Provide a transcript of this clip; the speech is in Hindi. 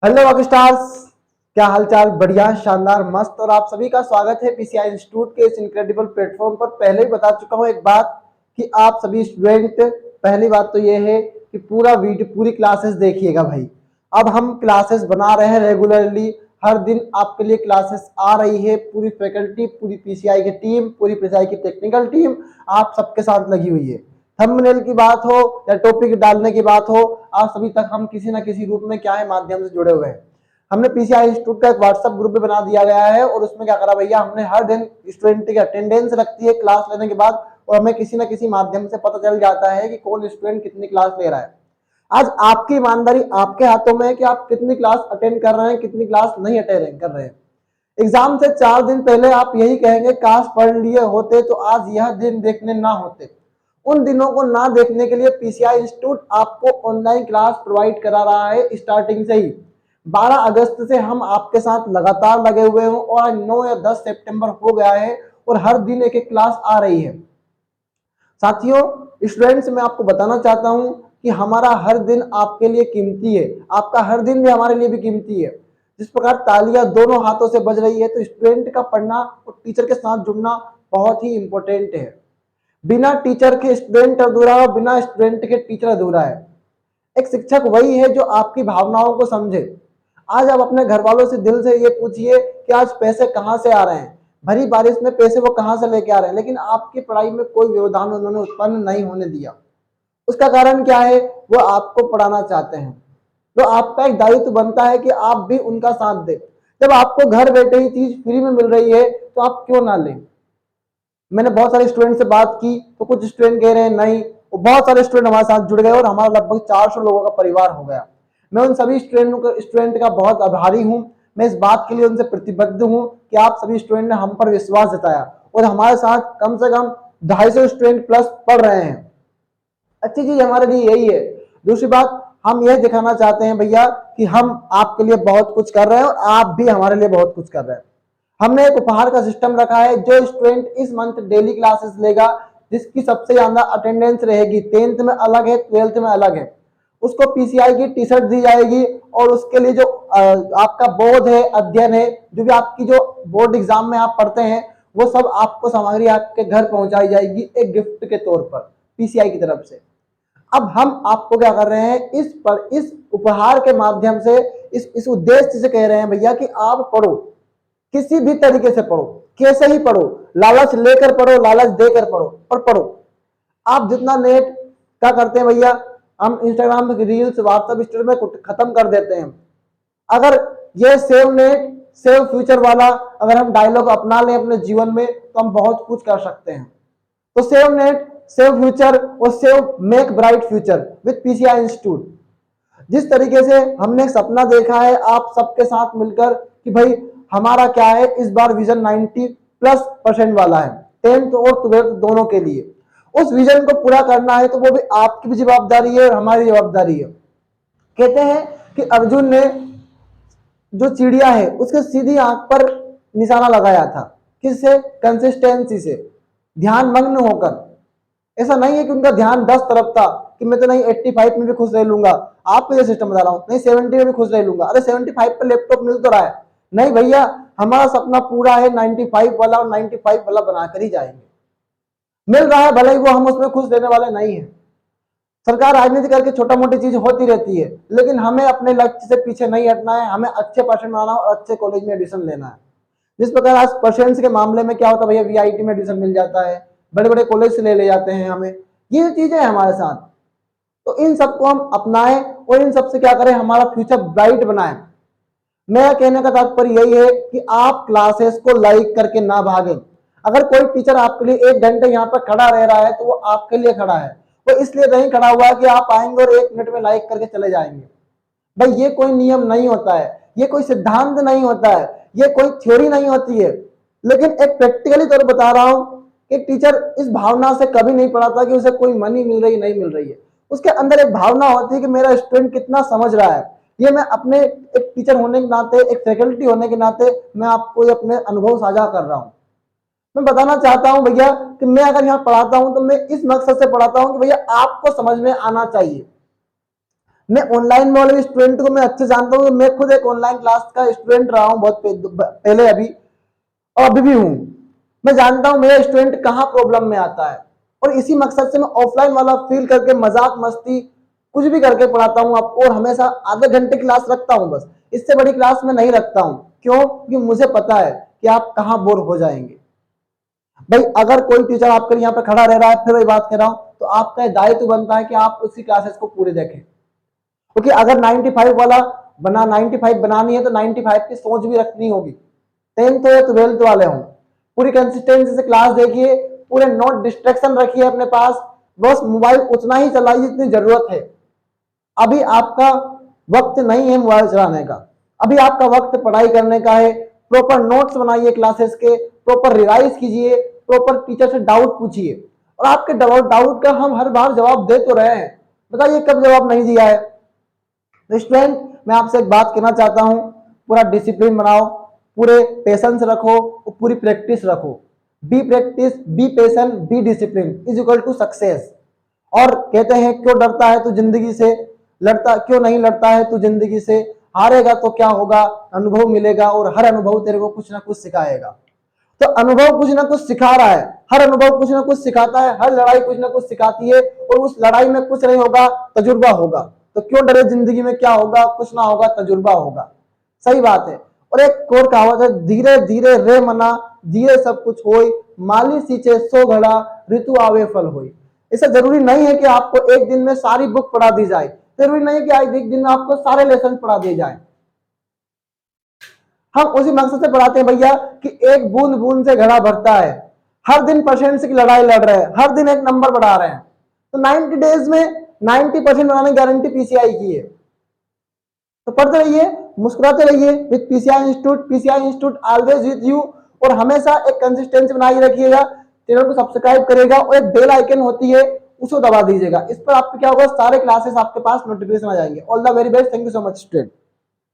हेलो रॉक स्टार्स, क्या हालचाल। बढ़िया, शानदार, मस्त। और आप सभी का स्वागत है पीसीआई इंस्टीट्यूट के इस इनक्रेडिबल प्लेटफॉर्म पर। पहले ही बता चुका हूं एक बात कि आप सभी स्टूडेंट, पहली बात तो ये है कि पूरा वीडियो, पूरी क्लासेस देखिएगा भाई। अब हम क्लासेस बना रहे हैं रेगुलरली, हर दिन आपके लिए क्लासेस आ रही है। पूरी फैकल्टी, पूरी पीसीआई की टीम, पूरी पीसीआई की टेक्निकल टीम आप सबके साथ लगी हुई है। थंबनेल की बात हो या टॉपिक डालने की बात हो, आज सभी तक हम किसी ना किसी रूप में क्या है, माध्यम से जुड़े हुए हैं। हमने पीसीआई इंस्टीट्यूट का एक व्हाट्सएप ग्रुप भी बना दिया गया है और उसमें क्या करा भैया, हमने हर दिन स्टूडेंट की अटेंडेंस रखती है क्लास लेने के बाद, और हमें किसी ना किसी माध्यम से पता चल जाता है कि कौन स्टूडेंट कितनी क्लास ले रहा है। आज आपकी ईमानदारी आपके हाथों में है कि आप कितनी क्लास अटेंड कर रहे हैं, कितनी क्लास नहीं अटेंड कर रहे हैं। एग्जाम से 4 दिन पहले आप यही कहेंगे काश पढ़ लिए होते तो आज यह दिन देखने ना होते। उन दिनों को ना देखने के लिए पीसीआई इंस्टीट्यूट आपको ऑनलाइन क्लास प्रोवाइड करा रहा है। स्टार्टिंग से ही 12 अगस्त से हम आपके साथ लगातार लगे हुए हैं और आज 9 या 10 सितंबर हो गया है और हर दिन एक एक क्लास आ रही है। साथियों, स्टूडेंट्स, मैं आपको बताना चाहता हूं कि हमारा हर दिन आपके लिए कीमती है, आपका हर दिन भी हमारे लिए भी कीमती है। जिस प्रकार तालियां दोनों हाथों से बज रही है, तो स्टूडेंट का पढ़ना और टीचर के साथ जुड़ना बहुत ही इंपॉर्टेंट है। बिना टीचर के स्टूडेंट अधूरा है, बिना स्टूडेंट के टीचर अधूरा है। एक शिक्षक वही है जो आपकी भावनाओं को समझे। आज आप अपने घर वालों से दिल से ये पूछिए कि आज पैसे कहाँ से आ रहे हैं, भरी बारिश में पैसे वो कहाँ से लेके आ रहे हैं, लेकिन आपकी पढ़ाई में कोई व्यवधान उन्होंने उत्पन्न नहीं होने दिया। उसका कारण क्या है? वो आपको पढ़ाना चाहते हैं। तो आपका एक दायित्व बनता है कि आप भी उनका साथ दें। जब आपको घर बैठे ही चीज फ्री में मिल रही है तो आप क्यों ना लें। मैंने बहुत सारे स्टूडेंट से बात की तो कुछ स्टूडेंट कह रहे हैं नहीं, और बहुत सारे स्टूडेंट हमारे साथ जुड़ गए और हमारा लगभग 400 लोगों का परिवार हो गया। मैं उन सभी स्टूडेंट का बहुत आभारी हूं। मैं इस बात के लिए उनसे प्रतिबद्ध हूं कि आप सभी स्टूडेंट ने हम पर विश्वास जताया और हमारे साथ कम से कम 250 स्टूडेंट प्लस पढ़ रहे हैं। अच्छी चीज हमारे लिए यही है। दूसरी बात, हम यह दिखाना चाहते हैं भैया कि हम आपके लिए बहुत कुछ कर रहे हैं और आप भी हमारे लिए बहुत कुछ कर रहे हैं। हमने एक उपहार का सिस्टम रखा है। जो स्टूडेंट इस मंथ डेली क्लासेस लेगा, जिसकी सबसे ज्यादा अटेंडेंस रहेगी, 10th में अलग है, 12th में अलग है, उसको पीसीआई की टी शर्ट दी जाएगी। और उसके लिए जो आपका बोध है, अध्ययन है, जो भी आपकी जो बोर्ड एग्जाम में आप पढ़ते हैं, वो सब आपको सामग्री आपके घर पहुंचाई जाएगी एक गिफ्ट के तौर पर पीसीआई की तरफ से। अब हम आपको क्या कर रहे हैं, इस उपहार के माध्यम से, इस उद्देश्य से कह रहे हैं भैया कि आप पढ़ो, किसी भी तरीके से पढ़ो, कैसे ही पढ़ो, लालच लेकर पढ़ो, लालच देकर पढ़ो, पर पढ़ो। आप जितना नेट क्या करते हैं भैया, हम इंस्टाग्राम की रील्स, व्हाट्सएप स्टोरी में खत्म कर देते हैं। अगर ये सेव नेट सेव फ्यूचर वाला अगर हम डायलॉग अपना लें अपने जीवन में, तो हम बहुत कुछ कर सकते हैं। तो सेव नेट, सेव फ्यूचर और save make bright future with PCI institute. जिस तरीके से हमने सपना देखा है आप सबके साथ मिलकर कि भाई हमारा क्या है, इस बार विजन 90+% वाला है, 10th और 12th दोनों के लिए। उस विजन को पूरा करना है तो वो भी आपकी भी जवाबदारी है और हमारी जवाबदारी है। कहते हैं कि अर्जुन ने जो चिड़िया है उसके सीधी आंख पर निशाना लगाया था, किससे? कंसिस्टेंसी से, ध्यान मग्न होकर। ऐसा नहीं है कि उनका ध्यान 10 तरफ था कि मैं तो नहीं 85 में भी खुश रह लूंगा, आपको ये सिस्टम बता रहा हूं, नहीं 70 में भी खुश रह लूंगा। अरे 75 पे लैपटॉप मिल तो रहा है। नहीं भैया, हमारा सपना पूरा है 95 वाला, और 95 वाला बनाकर ही जाएंगे। मिल रहा है भले ही वो, हम उसमें खुश रहने वाले नहीं है। सरकार राजनीति करके छोटा मोटी चीज होती रहती है, लेकिन हमें अपने लक्ष्य से पीछे नहीं हटना है। हमें अच्छे परसेंट बनाना और अच्छे कॉलेज में एडमिशन लेना है। जिस प्रकार आज परसेंट्स के मामले में क्या होता है भैया, वीआईटी में एडमिशन मिल जाता है, बड़े बड़े कॉलेज से ले जाते हैं हमें, ये चीजें हैं हमारे साथ। तो इन सबको हम अपनाएं और इन सबसे क्या करें, हमारा फ्यूचर ब्राइट बनाएं। मेरा कहने का तात्पर्य यही है कि आप क्लासेस को लाइक करके ना भागें। अगर कोई टीचर आपके लिए 1 घंटे यहाँ पर खड़ा रह रहा है तो वो आपके लिए खड़ा है, वो इसलिए नहीं खड़ा हुआ है कि आप आएंगे और 1 मिनट में लाइक करके चले जाएंगे। भाई ये कोई नियम नहीं होता है, ये कोई सिद्धांत नहीं होता है, ये कोई थ्योरी नहीं होती है। लेकिन एक प्रैक्टिकली तौर बता रहा हूं कि टीचर इस भावना से कभी नहीं पढ़ाता कि उसे कोई मनी मिल रही नहीं मिल रही है। उसके अंदर एक भावना होती है कि मेरा स्टूडेंट कितना समझ रहा है। ये मैं अपने एक टीचर होने के नाते, एक फैकल्टी होने के नाते मैं आपको अपने अनुभव साझा कर रहा हूं। मैं बताना चाहता हूं भैया कि मैं अगर यहाँ पढ़ाता हूं तो मैं इस मकसद से पढ़ाता हूं कि भैया आपको समझ में आना चाहिए। मैं ऑनलाइन में वाले स्टूडेंट को मैं अच्छे जानता हूँ, मैं खुद एक ऑनलाइन क्लास का स्टूडेंट रहा हूँ बहुत पहले, अभी और अभी भी हूँ। मैं जानता हूँ मेरा स्टूडेंट कहाँ प्रॉब्लम में आता है, और इसी मकसद से मैं ऑफलाइन वाला फील करके मजाक मस्ती कुछ भी करके पढ़ाता हूँ आपको, और हमेशा आधे घंटे क्लास रखता हूँ बस, इससे बड़ी क्लास में नहीं रखता हूँ। क्यों? क्योंकि मुझे पता है कि आप कहाँ बोर हो जाएंगे। भाई अगर कोई टीचर आपके यहाँ पे खड़ा रह रहा है, फिर वही बात कर रहा हूँ, तो आपका दायित्व बनता है कि आप उसी क्लासेस को पूरे देखें। क्योंकि अगर 95 वाला 95 बनानी है तो 95 की सोच भी रखनी होगी। 10th या 12th वाले हों, पूरी कंसिस्टेंसी से क्लास देखिए, पूरे नोट डिस्ट्रैक्शन रखिए अपने पास, बस मोबाइल उतना ही चलाइए जितनी जरूरत है। अभी आपका वक्त नहीं है मोबाइल चलाने का, अभी आपका वक्त पढ़ाई करने का है। प्रॉपर नोट्स बनाइए क्लासेस के, प्रॉपर रिवाइज कीजिए, प्रॉपर टीचर से डाउट पूछिए, और आपके डाउट का हम हर बार जवाब दे तो रहे हैं, बताइए कब जवाब नहीं दिया है। तो स्टूडेंट, मैं आपसे एक बात कहना चाहता हूं, पूरा डिसिप्लिन बनाओ, पूरे पेशेंस रखो और पूरी प्रैक्टिस रखो। Be practice, be patient, be discipline is equal to success. और कहते हैं क्यों डरता है तू जिंदगी से, लड़ता क्यों नहीं लड़ता है तू जिंदगी से, हारेगा तो क्या होगा, अनुभव मिलेगा, और हर अनुभव तेरे को कुछ ना कुछ सिखाएगा। तो अनुभव कुछ ना कुछ सिखा रहा है, हर अनुभव कुछ ना कुछ सिखाता है, हर लड़ाई कुछ ना कुछ सिखाती है, और उस लड़ाई में कुछ नहीं होगा, तजुर्बा होगा। तो क्यों डरे, जिंदगी में क्या होगा, कुछ ना होगा, तजुर्बा होगा। सही बात है। और एक और कहावत है, धीरे धीरे रे मना, धीरे सब कुछ होई, माली सींचे सो घड़ा, ऋतु आवे फल होई। ऐसा जरूरी नहीं है कि आपको एक दिन में सारी बुक पढ़ा दी जाए, जरूरी नहीं है कि आज एक दिन में आपको सारे लेसन पढ़ा दिए जाए। हम उसी मकसद से पढ़ाते हैं भैया कि एक बूंद बूंद से घड़ा भरता है। हर दिन परसेंट की लड़ाई लड़ रहे हैं, हर दिन एक नंबर बढ़ा रहे हैं। तो 90 डेज में 90% बनाने की गारंटी पीसीआई की है। तो पढ़ते रहिए, मुस्कुराते रहिए with PCI institute. PCI institute always with you. और हमेशा एक कंसिस्टेंसी बनाए रखिएगा। चैनल को सब्सक्राइब करेगा, और एक बेल आइकन होती है उसको दबा दीजिएगा। इस पर आपको क्या होगा, सारे क्लासेस आपके पास नोटिफिकेशन आ जाएंगे। All the very best, thank you so much student.